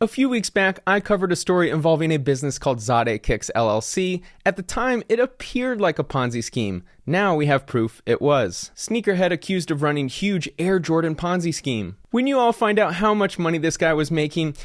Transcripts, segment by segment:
A few weeks back, I covered a story involving a business called Zadeh Kicks LLC. At the time, it appeared like a Ponzi scheme. Now we have proof it was. Sneakerhead accused of running huge Air Jordan Ponzi scheme. When you all find out how much money this guy was making,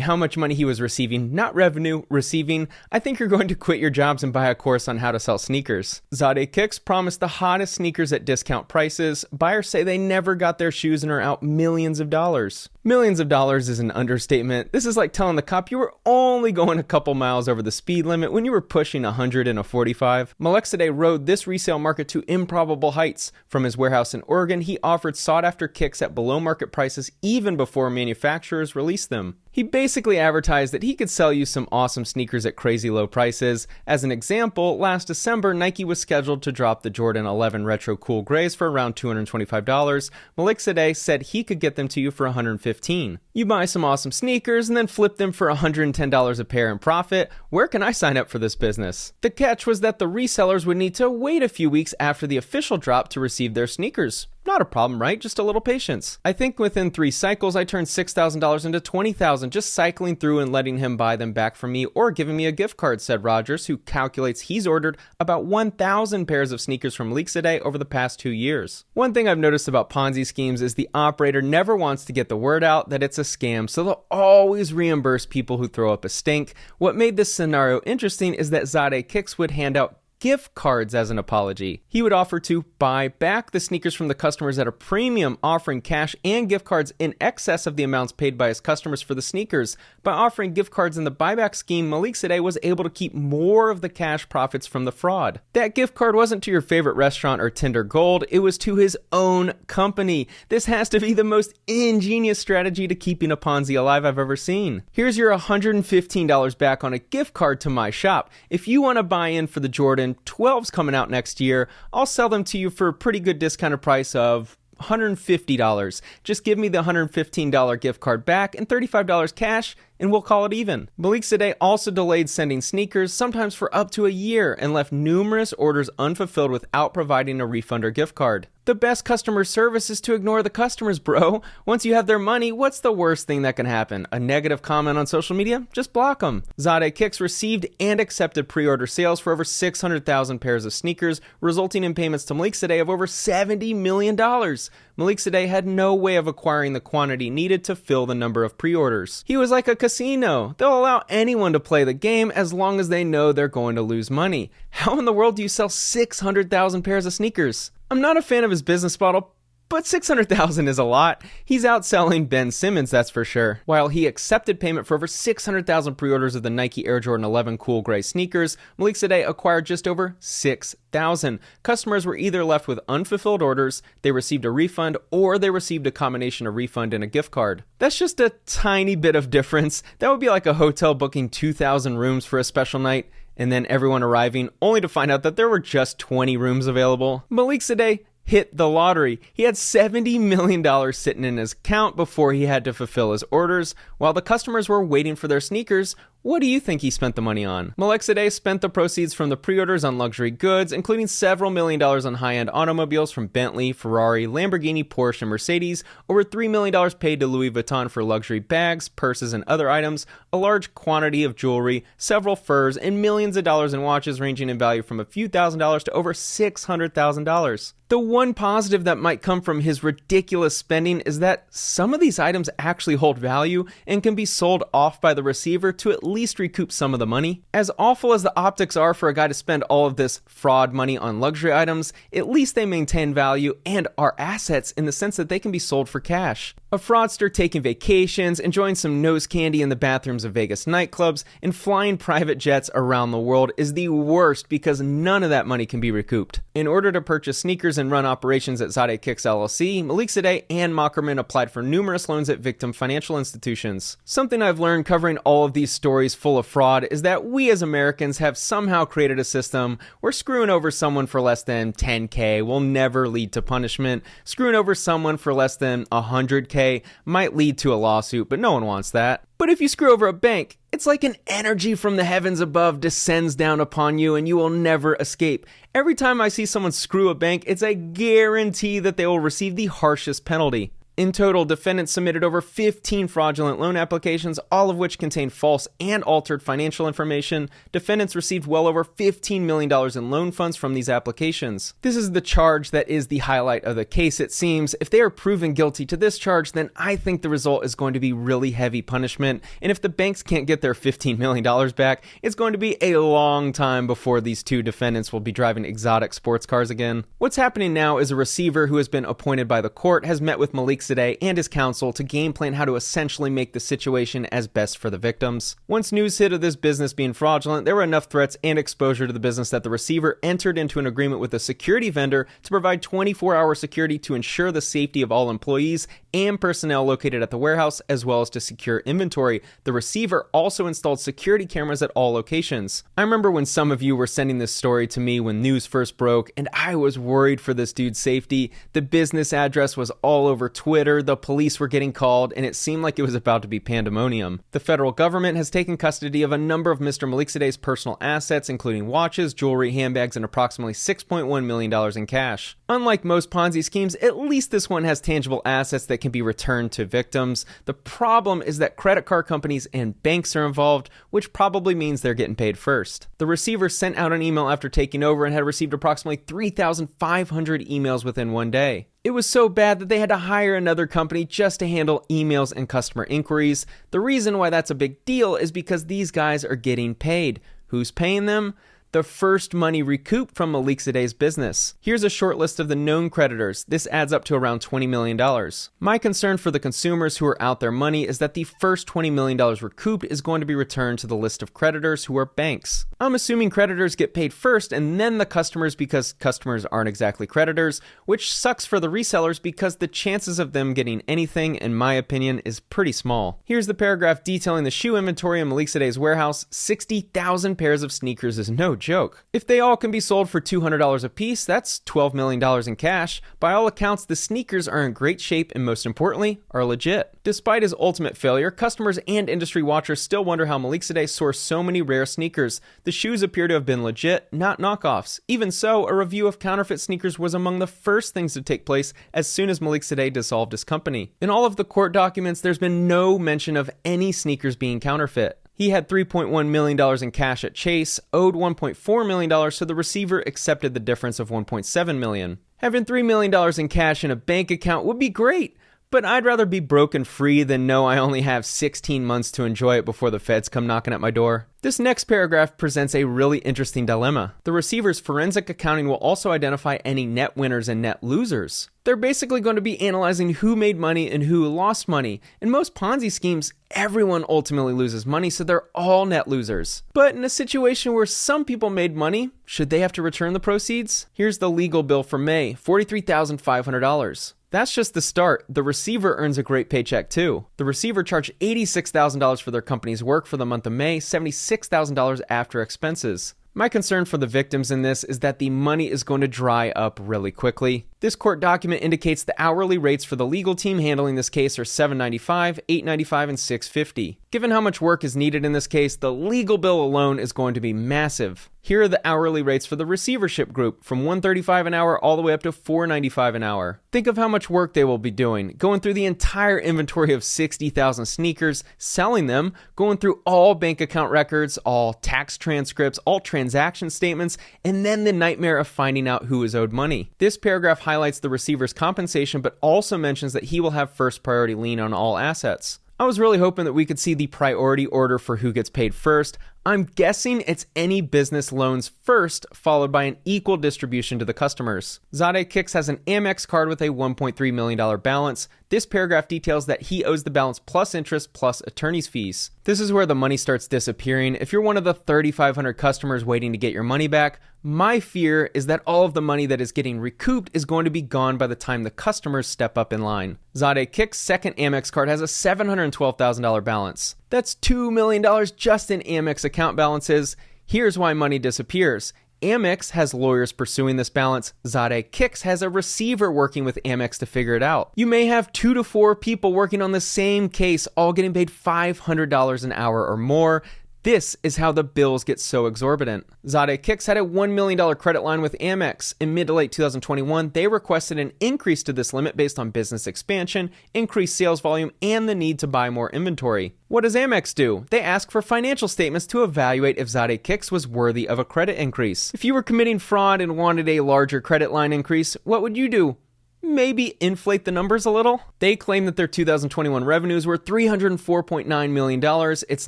how much money he was receiving, not revenue, receiving, I think you're going to quit your jobs and buy a course on how to sell sneakers. Zadeh Kicks promised the hottest sneakers at discount prices. Buyers say they never got their shoes and are out millions of dollars. Millions of dollars is an understatement. This is like telling the cop you were only going a couple miles over the speed limit when you were pushing 100 in a 45. Zadeh rode this resale market to improbable heights. From his warehouse in Oregon, he offered sought-after kicks at below market prices even before manufacturers released them. He basically advertised that he could sell you some awesome sneakers at crazy low prices. As an example, last December, Nike was scheduled to drop the Jordan 11 Retro Cool Grays for around $225. Zadeh said he could get them to you for $115. You buy some awesome sneakers and then flip them for $110 a pair in profit. Where can I sign up for this business? The catch was that the resellers would need to wait a few weeks after the official drop to receive their sneakers. Not a problem, right? Just a little patience. I think within 3 cycles, I turned $6,000 into $20,000 just cycling through and letting him buy them back from me or giving me a gift card, said Rogers, who calculates he's ordered about 1,000 pairs of sneakers from Zadeh over the past 2 years. One thing I've noticed about Ponzi schemes is the operator never wants to get the word out that it's a scam, so they'll always reimburse people who throw up a stink. What made this scenario interesting is that Zadeh Kicks would hand out gift cards as an apology. He would offer to buy back the sneakers from the customers at a premium, offering cash and gift cards in excess of the amounts paid by his customers for the sneakers. By offering gift cards in the buyback scheme, Zadeh was able to keep more of the cash profits from the fraud. That gift card wasn't to your favorite restaurant or Tinder Gold, it was to his own company. This has to be the most ingenious strategy to keeping a Ponzi alive I've ever seen. Here's your $115 back on a gift card to my shop. If you want to buy in for the Jordan 12's coming out next year, I'll sell them to you for a pretty good discounted price of $150. Just give me the $115 gift card back and $35 cash, and we'll call it even. Zadeh also delayed sending sneakers, sometimes for up to a year, and left numerous orders unfulfilled without providing a refund or gift card. The best customer service is to ignore the customers, bro. Once you have their money, what's the worst thing that can happen? A negative comment on social media? Just block them. Zadeh Kicks received and accepted pre-order sales for over 600,000 pairs of sneakers, resulting in payments to Zadeh of over $70 million. Zadeh had no way of acquiring the quantity needed to fill the number of pre-orders. He was like a casino. They'll allow anyone to play the game as long as they know they're going to lose money. How in the world do you sell 600,000 pairs of sneakers? I'm not a fan of his business model, but 600,000 is a lot. He's outselling Ben Simmons, that's for sure. While he accepted payment for over 600,000 pre-orders of the Nike Air Jordan 11 Cool Gray sneakers, Zadeh acquired just over 6,000. Customers were either left with unfulfilled orders, they received a refund, or they received a combination of refund and a gift card. That's just a tiny bit of difference. That would be like a hotel booking 2,000 rooms for a special night, and then everyone arriving only to find out that there were just 20 rooms available. Zadeh hit the lottery. He had $70 million sitting in his account before he had to fulfill his orders. While the customers were waiting for their sneakers, what do you think he spent the money on? Zadeh spent the proceeds from the pre-orders on luxury goods, including several million dollars on high-end automobiles from Bentley, Ferrari, Lamborghini, Porsche, and Mercedes, over $3 million paid to Louis Vuitton for luxury bags, purses, and other items, a large quantity of jewelry, several furs, and millions of dollars in watches ranging in value from a few $1,000s to over $600,000. The one positive that might come from his ridiculous spending is that some of these items actually hold value and can be sold off by the receiver to at least recoup some of the money. As awful as the optics are for a guy to spend all of this fraud money on luxury items, at least they maintain value and are assets in the sense that they can be sold for cash. A fraudster taking vacations, enjoying some nose candy in the bathrooms of Vegas nightclubs, and flying private jets around the world is the worst because none of that money can be recouped. In order to purchase sneakers and run operations at Zadeh Kicks LLC, Zadeh and Mockerman applied for numerous loans at victim financial institutions. Something I've learned covering all of these stories full of fraud is that we as Americans have somehow created a system where screwing over someone for less than $10K will never lead to punishment. Screwing over someone for less than $100K might lead to a lawsuit, but no one wants that. But if you screw over a bank, it's like an energy from the heavens above descends down upon you and you will never escape. Every time I see someone screw a bank, it's a guarantee that they will receive the harshest penalty. In total, defendants submitted over 15 fraudulent loan applications, all of which contained false and altered financial information. Defendants received well over $15 million in loan funds from these applications. This is the charge that is the highlight of the case, it seems. If they are proven guilty to this charge, then I think the result is going to be really heavy punishment. And if the banks can't get their $15 million back, it's going to be a long time before these two defendants will be driving exotic sports cars again. What's happening now is a receiver who has been appointed by the court has met with Malik Zadeh and his counsel to game plan how to essentially make the situation as best for the victims. Once news hit of this business being fraudulent, there were enough threats and exposure to the business that the receiver entered into an agreement with a security vendor to provide 24-hour security to ensure the safety of all employees and personnel located at the warehouse, as well as to secure inventory. The receiver also installed security cameras at all locations. I remember when some of you were sending this story to me when news first broke, and I was worried for this dude's safety. The business address was all over Twitter, the police were getting called, and it seemed like it was about to be pandemonium. The federal government has taken custody of a number of Mr. Malik Zadeh's personal assets, including watches, jewelry, handbags, and approximately $6.1 million in cash. Unlike most Ponzi schemes, at least this one has tangible assets that can be returned to victims. The problem is that credit card companies and banks are involved, which probably means they're getting paid first. The receiver sent out an email after taking over and had received approximately 3,500 emails within one day. It was so bad that they had to hire another company just to handle emails and customer inquiries. The reason why that's a big deal is because these guys are getting paid. Who's paying them? The first money recouped from Malik Zadeh's business. Here's a short list of the known creditors. This adds up to around $20 million. My concern for the consumers who are out their money is that the first $20 million recouped is going to be returned to the list of creditors, who are banks. I'm assuming creditors get paid first and then the customers, because customers aren't exactly creditors, which sucks for the resellers because the chances of them getting anything, in my opinion, is pretty small. Here's the paragraph detailing the shoe inventory in Malik Zadeh's warehouse. 60,000 pairs of sneakers is no joke. If they all can be sold for $200 a piece, that's $12 million in cash. By all accounts, the sneakers are in great shape and, most importantly, are legit. Despite his ultimate failure, customers and industry watchers still wonder how Malik Zadeh sourced so many rare sneakers. The shoes appear to have been legit, not knockoffs. Even so, a review of counterfeit sneakers was among the first things to take place as soon as Malik Zadeh dissolved his company. In all of the court documents, there's been no mention of any sneakers being counterfeit. He had $3.1 million in cash at Chase, owed $1.4 million, so the receiver accepted the difference of $1.7 million. Having $3 million in cash in a bank account would be great, but I'd rather be broke and free than know I only have 16 months to enjoy it before the feds come knocking at my door. This next paragraph presents a really interesting dilemma. The receiver's forensic accounting will also identify any net winners and net losers. They're basically going to be analyzing who made money and who lost money. In most Ponzi schemes, everyone ultimately loses money, so they're all net losers. But in a situation where some people made money, should they have to return the proceeds? Here's the legal bill for May, $43,500. That's just the start. The receiver earns a great paycheck too. The receiver charged $86,000 for their company's work for the month of May, $76,000 after expenses. My concern for the victims in this is that the money is going to dry up really quickly. This court document indicates the hourly rates for the legal team handling this case are $7.95, $8.95, and $6.50. Given how much work is needed in this case, the legal bill alone is going to be massive. Here are the hourly rates for the receivership group, from $135 an hour all the way up to $495 an hour. Think of how much work they will be doing, going through the entire inventory of 60,000 sneakers, selling them, going through all bank account records, all tax transcripts, all transaction statements, and then the nightmare of finding out who is owed money. This paragraph highlights the receiver's compensation, but also mentions that he will have first priority lien on all assets. I was really hoping that we could see the priority order for who gets paid first. I'm guessing it's any business loans first, followed by an equal distribution to the customers. Zadeh Kicks has an AMEX card with a $1.3 million balance. This paragraph details that he owes the balance plus interest plus attorney's fees. This is where the money starts disappearing. If you're one of the 3,500 customers waiting to get your money back, my fear is that all of the money that is getting recouped is going to be gone by the time the customers step up in line. Zadeh Kicks' second Amex card has a $712,000 balance. That's $2 million just in Amex account balances. Here's why money disappears. Amex has lawyers pursuing this balance. Zadeh Kicks has a receiver working with Amex to figure it out. You may have 2 to 4 people working on the same case, all getting paid $500 an hour or more. This is how the bills get so exorbitant. Zadeh Kicks had a $1 million credit line with AMEX. In mid to late 2021, they requested an increase to this limit based on business expansion, increased sales volume, and the need to buy more inventory. What does AMEX do? They ask for financial statements to evaluate if Zadeh Kicks was worthy of a credit increase. If you were committing fraud and wanted a larger credit line increase, what would you do? Maybe inflate the numbers a little? They claim that their 2021 revenues were $304.9 million, its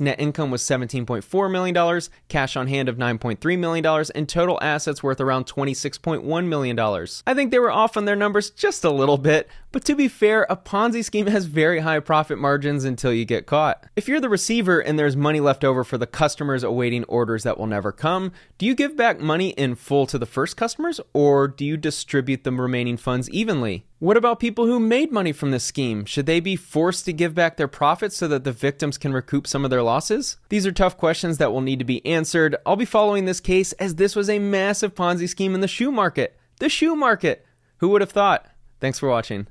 net income was $17.4 million, cash on hand of $9.3 million, and total assets worth around $26.1 million. I think they were off on their numbers just a little bit, but to be fair, a Ponzi scheme has very high profit margins until you get caught. If you're the receiver and there's money left over for the customers awaiting orders that will never come, do you give back money in full to the first customers, or do you distribute the remaining funds evenly? What about people who made money from this scheme? Should they be forced to give back their profits so that the victims can recoup some of their losses? These are tough questions that will need to be answered. I'll be following this case as this was a massive Ponzi scheme in the shoe market. The shoe market! Who would have thought? Thanks for watching.